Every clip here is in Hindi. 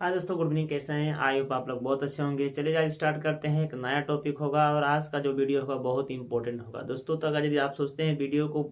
हाँ दोस्तों, गुड इवनिंग। कैसे हैं? आई होप आप लोग बहुत अच्छे होंगे। चलिए आज स्टार्ट करते हैं। एक नया टॉपिक होगा और आज का जो वीडियो होगा बहुत ही इंपॉर्टेंट होगा दोस्तों। तो अगर यदि आप सोचते हैं वीडियो को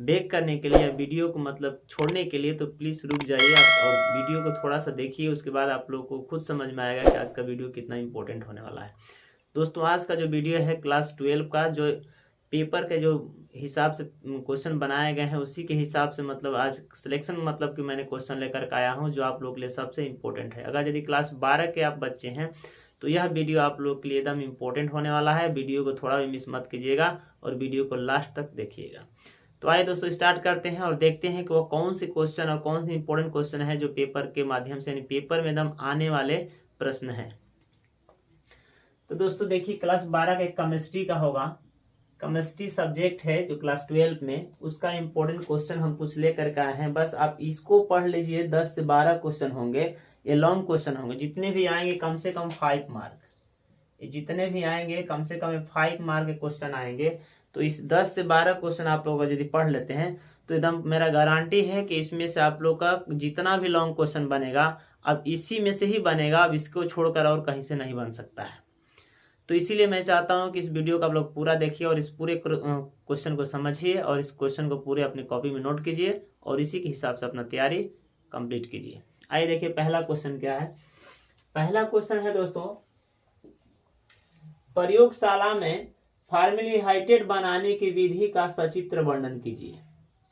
बेक करने के लिए या वीडियो को मतलब छोड़ने के लिए, तो प्लीज़ रुक जाइए और वीडियो को थोड़ा सा देखिए। उसके बाद आप लोग को खुद समझ में आएगा कि आज का वीडियो कितना इंपॉर्टेंट होने वाला है। दोस्तों आज का जो वीडियो है क्लास 12 का जो पेपर के जो हिसाब से क्वेश्चन बनाए गए हैं उसी के हिसाब से मतलब आज सिलेक्शन मतलब कि मैंने क्वेश्चन लेकर के आया हूं जो आप लोग के लिए सबसे इम्पोर्टेंट है। अगर यदि क्लास 12 के आप बच्चे हैं तो यह वीडियो आप लोग के लिए एकदम इम्पोर्टेंट होने वाला है। वीडियो को थोड़ा भी मिस मत कीजिएगा और वीडियो को लास्ट तक देखिएगा। तो आइए दोस्तों स्टार्ट करते हैं और देखते हैं कि वो कौन से क्वेश्चन और कौन से इंपॉर्टेंट क्वेश्चन है जो पेपर के माध्यम से यानी पेपर में एकदम आने वाले प्रश्न है। तो दोस्तों देखिए क्लास 12 का केमिस्ट्री का होगा। केमिस्ट्री सब्जेक्ट है जो क्लास 12 में, उसका इंपॉर्टेंट क्वेश्चन हम कुछ लेकर के आए हैं। बस आप इसको पढ़ लीजिए। 10 से 12 क्वेश्चन होंगे, ये लॉन्ग क्वेश्चन होंगे। जितने भी आएंगे कम से कम 5 मार्क, जितने भी आएंगे कम से कम 5 मार्क के क्वेश्चन आएंगे। तो इस 10 से 12 क्वेश्चन आप लोग यदि पढ़ लेते हैं तो एकदम मेरा गारंटी है कि इसमें से आप लोग का जितना भी लॉन्ग क्वेश्चन बनेगा अब इसी में से ही बनेगा। अब इसको छोड़कर और कहीं से नहीं बन सकता है। तो इसीलिए मैं चाहता हूं कि इस वीडियो को आप लोग पूरा देखिए और इस पूरे क्वेश्चन को समझिए और इस क्वेश्चन को पूरे अपनी कॉपी में नोट कीजिए और इसी के हिसाब से अपना तैयारी कंप्लीट कीजिए। आइए देखिए पहला क्वेश्चन क्या है। पहला क्वेश्चन है दोस्तों, प्रयोगशाला में फॉर्मल्डिहाइड बनाने की विधि का सचित्र वर्णन कीजिए।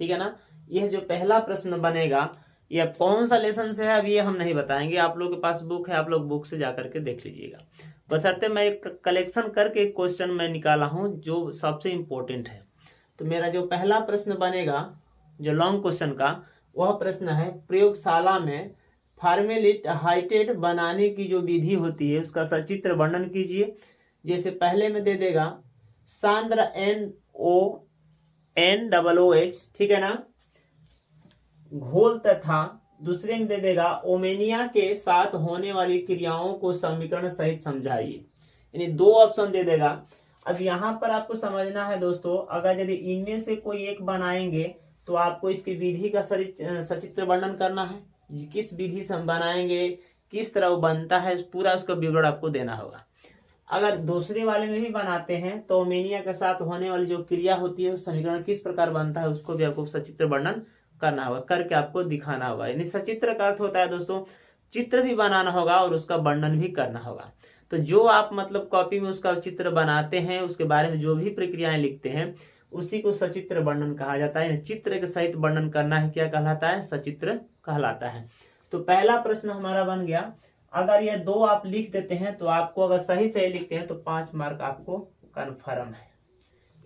ठीक है ना। यह जो पहला प्रश्न बनेगा यह कौन सा लेसन से है अब ये हम नहीं बताएंगे। आप लोगों के पास बुक है, आप लोग बुक से जाकर के देख लीजिएगा। बशर्ते मैं एक कलेक्शन करके क्वेश्चन मैं निकाला हूं जो सबसे इंपॉर्टेंट है। तो मेरा जो पहला प्रश्न बनेगा जो लॉन्ग क्वेश्चन का, वह प्रश्न है प्रयोगशाला में फॉर्मल्डिहाइड बनाने की जो विधि होती है उसका सचित्र वर्णन कीजिए। जैसे पहले में दे देगा सांद्र NONOH, ठीक है ना, घोल तथा दूसरे में दे देगा ओमेनिया के साथ होने वाली क्रियाओं को समीकरण सहित समझाइए। यानी 2 ऑप्शन दे देगा। अब यहाँ पर आपको समझना है दोस्तों, अगर यदि इनमें से कोई एक बनाएंगे तो आपको इसकी विधि का सचित्र वर्णन करना है। किस विधि से हम बनाएंगे, किस तरह वो बनता है, पूरा उसका विवरण आपको देना होगा। अगर दूसरे वाले में भी बनाते हैं तो ओमेनिया के साथ होने वाली जो क्रिया होती है उस समीकरण किस प्रकार बनता है उसको भी आपको सचित्र वर्णन करना होगा, करके आपको दिखाना होगा। यानी सचित्र का अर्थ होता है दोस्तों चित्र भी बनाना होगा और उसका वर्णन भी करना होगा। तो जो आप मतलब कॉपी में उसका चित्र बनाते हैं उसके बारे में जो भी प्रक्रियाएं लिखते हैं उसी को सचित्र वर्णन कहा जाता है। चित्र के सहित वर्णन करना है, क्या कहलाता है? सचित्र कहलाता है। तो पहला प्रश्न हमारा बन गया। अगर ये 2 आप लिख देते हैं तो आपको, अगर सही सही लिखते हैं तो 5 मार्क आपको कन्फर्म है,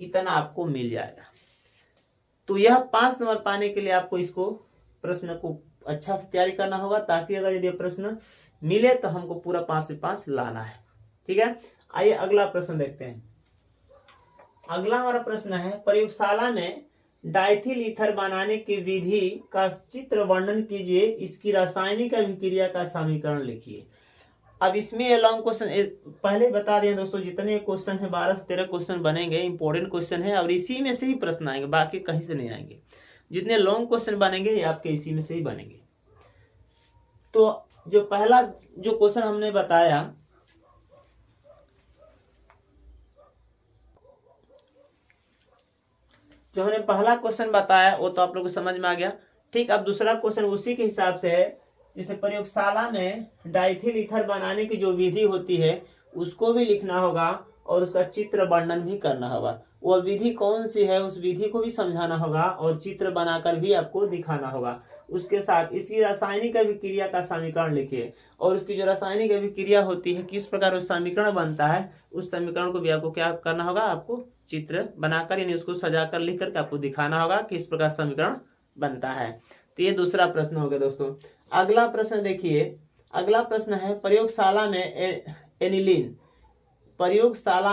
इतना आपको मिल जाएगा। तो यह 5 नंबर पाने के लिए आपको इसको प्रश्न को अच्छा से तैयारी करना होगा, ताकि अगर यदि प्रश्न मिले तो हमको पूरा 5 से 5 लाना है। ठीक है। आइए अगला प्रश्न देखते हैं। अगला हमारा प्रश्न है प्रयोगशाला में डाइथिल ईथर बनाने की विधि का चित्र वर्णन कीजिए, इसकी रासायनिक अभिक्रिया का समीकरण लिखिए। अब इसमें लॉन्ग क्वेश्चन पहले बता दें दोस्तों, जितने क्वेश्चन है 12 से 13 क्वेश्चन बनेंगे, इंपॉर्टेंट क्वेश्चन है और इसी में से ही प्रश्न आएंगे, बाकी कहीं से नहीं आएंगे। जितने लॉन्ग क्वेश्चन बनेंगे ये आपके इसी में से ही बनेंगे। तो जो पहला जो क्वेश्चन हमने बताया, जो हमने पहला क्वेश्चन बताया वो तो आप लोगों को समझ में आ गया। ठीक। अब दूसरा क्वेश्चन उसी के हिसाब से है। जैसे प्रयोगशाला में डाइथिल ईथर बनाने की जो विधि होती है उसको भी लिखना होगा और उसका चित्र वर्णन भी करना होगा। वह विधि कौन सी है उस विधि को भी समझाना होगा और चित्र बनाकर भी आपको दिखाना होगा। उसके साथ इसकी रासायनिक अभिक्रिया का समीकरण लिखिए और उसकी जो रासायनिक अभिक्रिया होती है किस प्रकार उस समीकरण बनता है उस समीकरण को भी आपको क्या करना होगा, आपको चित्र बनाकर यानी उसको सजाकर लिख करके आपको दिखाना होगा किस प्रकार समीकरण बनता है। तो ये दूसरा प्रश्न हो गया दोस्तों। अगला प्रश्न देखिए। अगला प्रश्न है प्रयोगशाला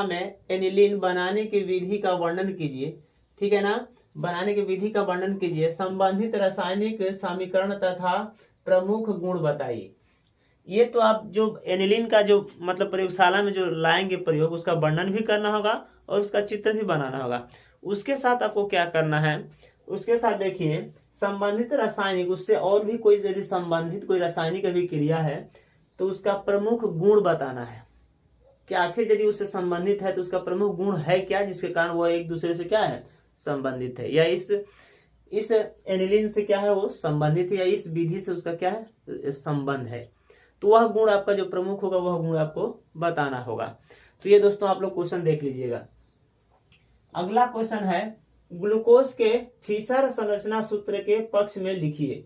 में एनिलीन बनाने की विधि का वर्णन कीजिए। ठीक है ना। बनाने की विधि का वर्णन कीजिए, संबंधित रासायनिक समीकरण तथा प्रमुख गुण बताइए। ये तो आप जो एनिलीन का जो मतलब प्रयोगशाला में जो लाएंगे प्रयोग उसका वर्णन भी करना होगा और उसका चित्र भी बनाना होगा। उसके साथ आपको क्या करना है, उसके साथ देखिए संबंधित रासायनिक, उससे और भी कोई यदि संबंधित कोई रासायनिक अभिक्रिया है तो उसका प्रमुख गुण बताना है कि आखिर यदि उससे संबंधित है तो उसका प्रमुख गुण है क्या, जिसके कारण वो एक दूसरे से क्या है, संबंधित है, या इस एनिलीन से क्या है वो संबंधित है, या इस विधि से उसका क्या है, संबंध है। तो वह गुण आपका जो प्रमुख होगा वह गुण आपको बताना होगा। तो ये दोस्तों आप लोग क्वेश्चन देख लीजिएगा। अगला क्वेश्चन है, ग्लूकोज के फिशर संरचना सूत्र के पक्ष में लिखिए।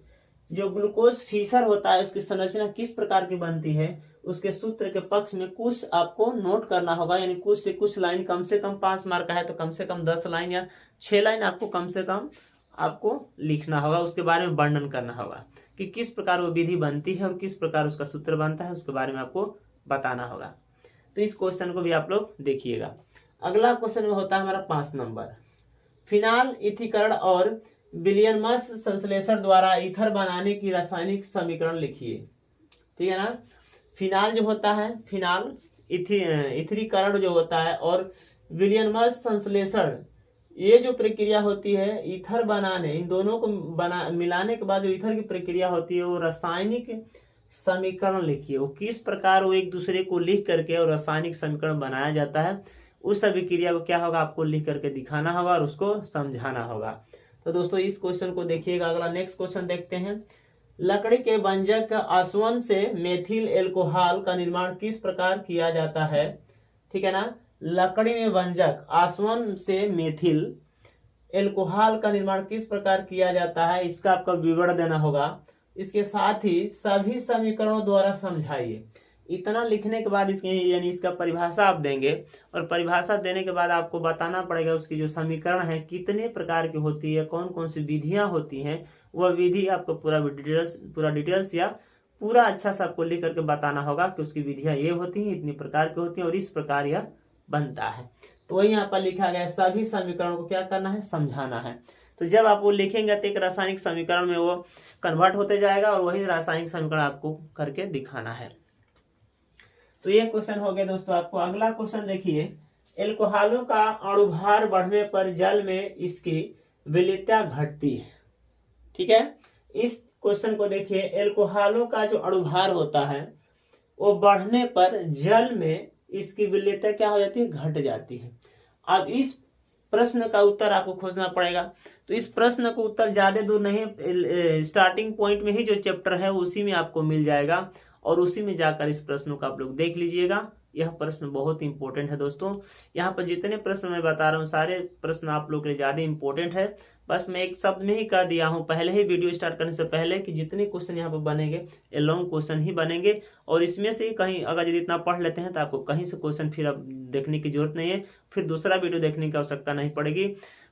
जो ग्लूकोज फिशर होता है उसकी संरचना किस प्रकार की बनती है, उसके सूत्र के पक्ष में कुछ आपको नोट करना होगा, यानी कुछ से कुछ लाइन, कम से कम 5 मार्क का है तो कम से कम 10 लाइन या 6 लाइन आपको कम से कम आपको लिखना होगा, उसके बारे में वर्णन करना होगा कि किस प्रकार वो विधि बनती है और किस प्रकार उसका सूत्र बनता है, उसके बारे में आपको बताना होगा। तो इस क्वेश्चन को भी आप लोग देखिएगा। अगला क्वेश्चन में होता है हमारा 5 नंबर, फिनाल इथीकरण और विलियम्स संश्लेषण द्वारा ईथर बनाने की रासायनिक समीकरण लिखिए। ठीक है ना, फिनाल जो होता है, फिनाल इथरीकरण जो होता है और विलियम्स संश्लेषण, ये जो प्रक्रिया होती है ईथर बनाने, इन दोनों को मिलाने के बाद जो ईथर की प्रक्रिया होती है वो रासायनिक समीकरण लिखिए। वो किस प्रकार वो एक दूसरे को लिख करके और रासायनिक समीकरण बनाया जाता है, उस अभिक्रिया को क्या होगा आपको लिख करके दिखाना होगा और उसको समझाना होगा। तो दोस्तों इस क्वेश्चन को देखिएगा। अगला नेक्स्ट क्वेश्चन देखते हैं, लकड़ी के व्यंजक आसवन से मेथिल एल्कोहल का निर्माण किस प्रकार किया जाता है। ठीक है ना, लकड़ी में व्यंजक आसवन से मेथिल एल्कोहल का निर्माण किस प्रकार किया जाता है, इसका आपका विवरण देना होगा। इसके साथ ही सभी समीकरणों द्वारा समझाइए। इतना लिखने के बाद इसकी यानी इसका परिभाषा आप देंगे और परिभाषा देने के बाद आपको बताना पड़ेगा उसकी जो समीकरण है कितने प्रकार की होती है, कौन कौन सी विधियां होती हैं, वह विधि आपको पूरा डिटेल्स या पूरा अच्छा सा आपको लिख करके बताना होगा कि उसकी विधियां ये होती हैं, इतनी प्रकार की होती हैं और इस प्रकार यह बनता है। तो वही यहाँ पर लिखा गया है, सभी समीकरणों को क्या करना है, समझाना है। तो जब आप वो लिखेंगे तो एक रासायनिक समीकरण में वो कन्वर्ट होते जाएगा और वही रासायनिक समीकरण आपको करके दिखाना है। तो ये क्वेश्चन हो गया दोस्तों आपको। अगला क्वेश्चन देखिए, एल्कोहलों का अणुभार बढ़ने पर जल में इसकी विलेयता घटती है। ठीक है, इस क्वेश्चन को देखिए, एल्कोहलों का जो अणुभार होता है वो बढ़ने पर जल में इसकी विलेयता क्या हो जाती है, घट जाती है। अब इस प्रश्न का उत्तर आपको खोजना पड़ेगा। तो इस प्रश्न का उत्तर ज्यादा दूर नहीं, स्टार्टिंग पॉइंट में ही जो चैप्टर है उसी में आपको मिल जाएगा और उसी में जाकर इस प्रश्न को आप लोग देख लीजिएगा। यह प्रश्न बहुत इंपॉर्टेंट है दोस्तों। यहाँ पर जितने प्रश्न मैं बता रहा हूँ सारे प्रश्न आप लोग के लिए ज्यादा इंपॉर्टेंट है। बस मैं एक शब्द में ही कह दिया हूँ पहले ही वीडियो स्टार्ट करने से पहले कि जितने क्वेश्चन यहाँ पर बनेंगे ये लॉन्ग क्वेश्चन ही बनेंगे और इसमें से कहीं अगर यदि इतना पढ़ लेते हैं तो आपको कहीं से क्वेश्चन फिर अब देखने की जरूरत नहीं है, फिर दूसरा वीडियो देखने की आवश्यकता नहीं पड़ेगी।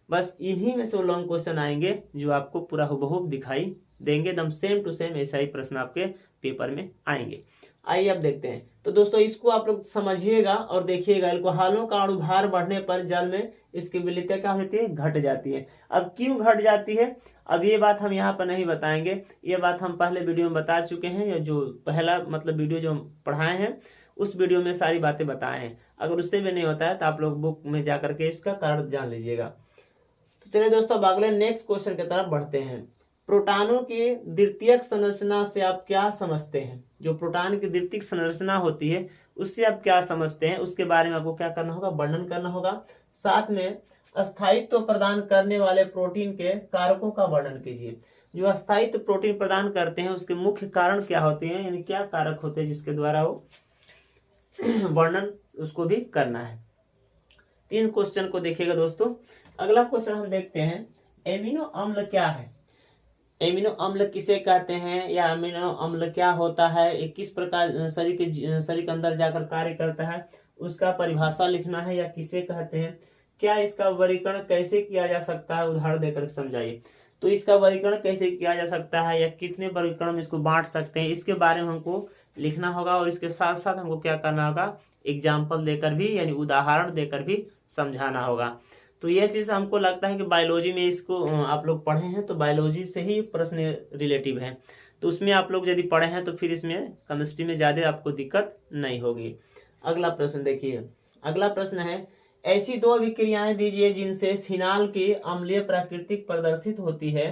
बस इन्हीं में से वो लॉन्ग क्वेश्चन आएंगे जो आपको पूरा हुबहू दिखाई देंगे, एकदम सेम टू सेम ऐसा ही प्रश्न आपके पेपर में आएंगे। आइए अब देखते हैं। तो दोस्तों इसको आप लोग समझिएगा और देखिएगा, एल्कोहलों का अणुभार बढ़ने पर जल में इसकी विलेयता क्या होती है, घट जाती है। अब क्यों घट जाती है, अब ये बात हम यहाँ पर नहीं बताएंगे, ये बात हम पहले वीडियो में बता चुके हैं। जो पहला मतलब वीडियो जो पढ़ाए हैं उस वीडियो में सारी बातें बताए हैं। अगर उससे भी नहीं होता है तो आप लोग बुक में जाकर के इसका कारण जान लीजिएगा। तो चलिए दोस्तों अब अगले नेक्स्ट क्वेश्चन की तरफ बढ़ते हैं। प्रोटॉनों की द्वितीयक संरचना से आप क्या समझते हैं। जो प्रोटॉन की द्वितीयक संरचना होती है उससे आप क्या समझते हैं, उसके बारे में आपको क्या करना होगा, वर्णन करना होगा। साथ में स्थायित्व प्रदान करने वाले प्रोटीन के कारकों का वर्णन कीजिए। जो स्थायित्व प्रोटीन प्रदान करते हैं उसके मुख्य कारण क्या होते हैं, यानी क्या कारक होते हैं जिसके द्वारा वो वर्णन उसको भी करना है। 3 क्वेश्चन को देखिएगा दोस्तों। अगला क्वेश्चन हम देखते हैं, एमिनो अम्ल क्या है। एमिनो अम्ल किसे कहते हैं या अमीनो अम्ल क्या होता है, ये किस प्रकार शरीर के अंदर जाकर कार्य करता है, उसका परिभाषा लिखना है या किसे कहते हैं, क्या इसका वर्गीकरण कैसे किया जा सकता है, उदाहरण देकर समझाइए। तो इसका वर्गीकरण कैसे किया जा सकता है या कितने वर्गीकरण में इसको बांट सकते हैं, इसके बारे में हमको लिखना होगा और इसके साथ साथ हमको क्या करना होगा, एग्जाम्पल देकर भी यानी उदाहरण देकर भी समझाना होगा। तो ये चीज हमको लगता है कि बायोलॉजी में इसको आप लोग पढ़े हैं तो बायोलॉजी से ही प्रश्न रिलेटिव है, तो उसमें आप लोग यदि पढ़े हैं तो फिर इसमें केमिस्ट्री में ज्यादा आपको दिक्कत नहीं होगी। अगला प्रश्न देखिए। अगला प्रश्न है, ऐसी 2 अभिक्रियाएं दीजिए जिनसे फिनाल की अम्लीय प्रकृति प्रदर्शित होती है।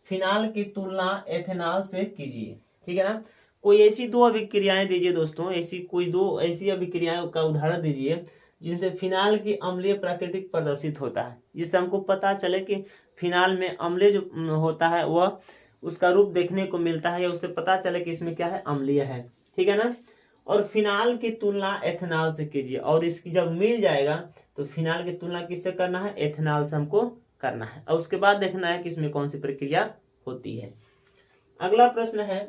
फिनाल की तुलना एथेनॉल से कीजिए। ठीक है ना, कोई ऐसी दो अभिक्रियाएं दीजिए दोस्तों, ऐसी कोई दो ऐसी अभिक्रियाओं का उदाहरण दीजिए जिनसे फिनाल की अम्लीय प्राकृतिक प्रदर्शित होता है, जिससे हमको पता चले कि फिनाल में अम्लीय जो होता है वह उसका रूप देखने को मिलता है, या उससे पता चले कि इसमें क्या है, अम्लीय है। ठीक है ना, और फिनाल की तुलना एथेनॉल से कीजिए, और इसकी जब मिल जाएगा तो फिनाल की तुलना किससे करना है, एथेनॉल से हमको करना है, और उसके बाद देखना है कि इसमें कौन सी प्रक्रिया होती है। अगला प्रश्न है,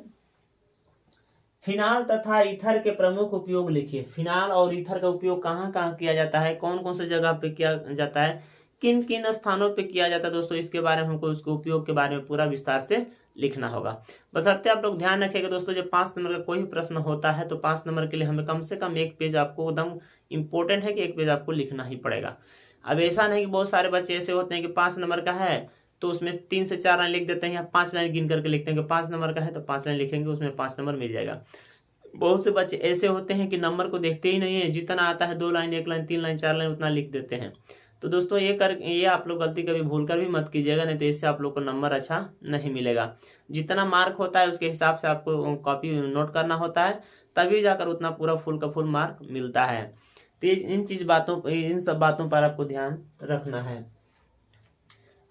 फिनाल तथा ईथर के प्रमुख उपयोग लिखिए। फिनाल और ईथर का उपयोग कहाँ कहाँ किया जाता है, कौन कौन से जगह पे किया जाता है, किन किन स्थानों पे किया जाता है दोस्तों, इसके बारे में हमको उसके उपयोग के बारे में पूरा विस्तार से लिखना होगा। बशर्ते आप लोग ध्यान रखिएगा दोस्तों, जब 5 नंबर का कोई भी प्रश्न होता है तो 5 नंबर के लिए हमें कम से कम एक पेज आपको एकदम इंपॉर्टेंट है कि एक पेज आपको लिखना ही पड़ेगा। अब ऐसा नहीं कि बहुत सारे बच्चे ऐसे होते हैं कि 5 नंबर का है तो उसमें 3 से 4 लाइन लिख देते हैं, या 5 लाइन गिन करके लिखते हैं कि 5 नंबर का है तो 5 लाइन लिखेंगे, उसमें 5 नंबर मिल जाएगा। बहुत से बच्चे ऐसे होते हैं कि नंबर को देखते ही नहीं है, जितना आता है 2 लाइन 1 लाइन 3 लाइन 4 लाइन उतना लिख देते हैं। तो दोस्तों ये आप लोग गलती कभी भूल कर भी मत कीजिएगा, नहीं तो इससे आप लोग को नंबर अच्छा नहीं मिलेगा। जितना मार्क होता है उसके हिसाब से आपको कॉपी नोट करना होता है, तभी जाकर उतना पूरा फुल का फुल मार्क मिलता है। तो इन सब बातों पर आपको ध्यान रखना है।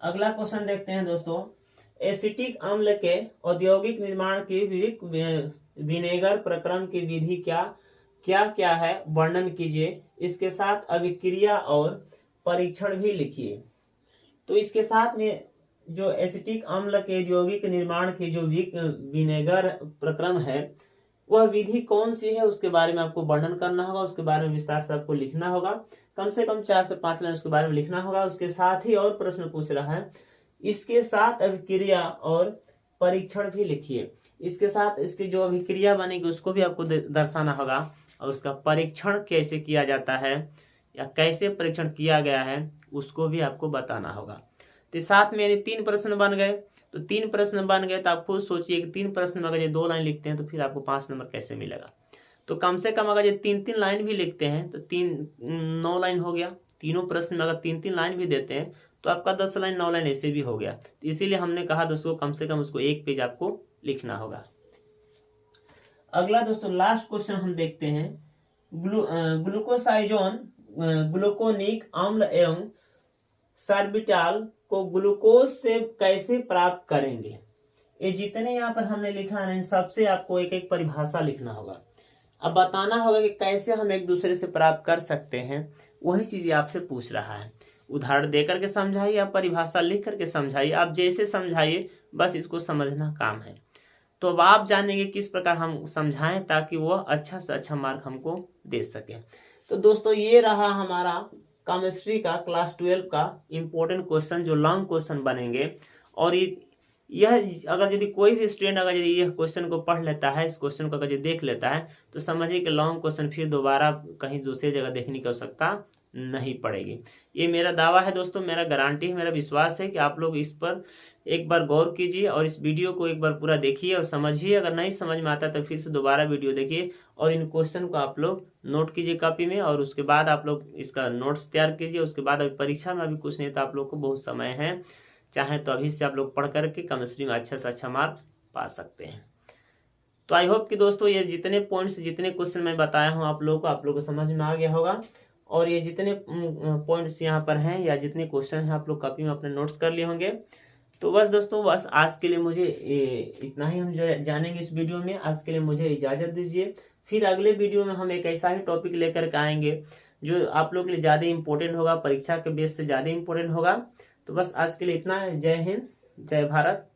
अगला क्वेश्चन देखते हैं दोस्तों, एसिटिक अम्ल के औद्योगिक निर्माण की विनेगर प्रक्रम की विधि क्या है, वर्णन कीजिए। इसके साथ अभिक्रिया और परीक्षण भी लिखिए। तो इसके साथ में जो एसिटिक अम्ल के औद्योगिक निर्माण की जो विनेगर प्रक्रम है वह विधि कौन सी है, उसके बारे में आपको वर्णन करना होगा, उसके बारे में विस्तार से आपको लिखना होगा, कम से कम 4 से 5 लाइन उसके बारे में लिखना होगा। उसके साथ ही और प्रश्न पूछ रहा है, इसके साथ अभिक्रिया और परीक्षण भी लिखिए। इसके साथ इसकी जो अभिक्रिया बनेगी उसको भी आपको दर्शाना होगा, और उसका परीक्षण कैसे किया जाता है या कैसे परीक्षण किया गया है उसको भी आपको बताना होगा। तो साथ में 3 प्रश्न बन गए, तो 3 प्रश्न बन गए तो आप खुद सोचिए कि 3 प्रश्न में अगर ये 2 लाइन लिखते हैं तो फिर आपको 5 नंबर कैसे मिलेगा। तो कम से कम अगर ये 3-3 लाइन भी लिखते हैं तो 9 लाइन हो गया। तीनों प्रश्न में अगर 3-3 लाइन भी देते हैं तो आपका 10 लाइन 9 लाइन ऐसे भी हो गया। तो इसीलिए हमने कहा दोस्तों कम से कम उसको एक पेज आपको लिखना होगा। अगला दोस्तों लास्ट क्वेश्चन हम देखते हैं, ग्लूकोसाइजोन ग्लूकोनिक अम्ल एवं सार्बिटाल को ग्लूकोज से कैसे प्राप्त करेंगे। ये जितने यहाँ पर हमने लिखा है सबसे आपको एक एक परिभाषा लिखना होगा। अब बताना होगा कि कैसे हम एक दूसरे से प्राप्त कर सकते हैं, वही चीज आपसे पूछ रहा है। उदाहरण दे करके समझाइए, आप परिभाषा लिख करके समझाइए, आप जैसे समझाइए बस इसको समझना काम है। तो अब आप जानेंगे किस प्रकार हम समझाएं ताकि वो अच्छा से अच्छा मार्क हमको दे सके। तो दोस्तों ये रहा हमारा केमिस्ट्री का क्लास 12 का इम्पोर्टेंट क्वेश्चन जो लॉन्ग क्वेश्चन बनेंगे। और यह अगर यदि कोई भी स्टूडेंट अगर यदि यह क्वेश्चन को पढ़ लेता है, इस क्वेश्चन को अगर देख लेता है तो समझिए कि लॉन्ग क्वेश्चन फिर दोबारा कहीं दूसरी जगह देखने की आवश्यकता नहीं पड़ेगी। ये मेरा दावा है दोस्तों, मेरा गारंटी है, मेरा विश्वास है कि आप लोग इस पर एक बार गौर कीजिए और इस वीडियो को एक बार पूरा देखिए और समझिए। अगर नहीं समझ में आता तो फिर से दोबारा वीडियो देखिए और इन क्वेश्चन को आप लोग नोट कीजिए कॉपी में, और उसके बाद आप लोग इसका नोट्स तैयार कीजिए। उसके बाद अभी परीक्षा में अभी कुछ नहीं तो आप लोग को बहुत समय है, चाहे तो अभी से आप लोग पढ़ करके केमिस्ट्री में अच्छा से अच्छा मार्क्स पा सकते हैं। तो आई होप कि दोस्तों ये जितने पॉइंट्स जितने क्वेश्चन मैं बताया हूँ आप लोगों को समझ में आ गया होगा, और ये जितने पॉइंट्स यहाँ पर हैं या जितने क्वेश्चन हैं आप लोग कॉपी में अपने नोट्स कर लिए होंगे। तो बस दोस्तों बस आज के लिए मुझे इतना ही हम जानेंगे इस वीडियो में। आज के लिए मुझे इजाज़त दीजिए, फिर अगले वीडियो में हम एक ऐसा ही टॉपिक लेकर के आएंगे जो आप लोग के लिए ज़्यादा इंपॉर्टेंट होगा, परीक्षा के बेस से ज़्यादा इंपॉर्टेंट होगा। तो बस आज के लिए इतना है। जय हिंद, जय भारत।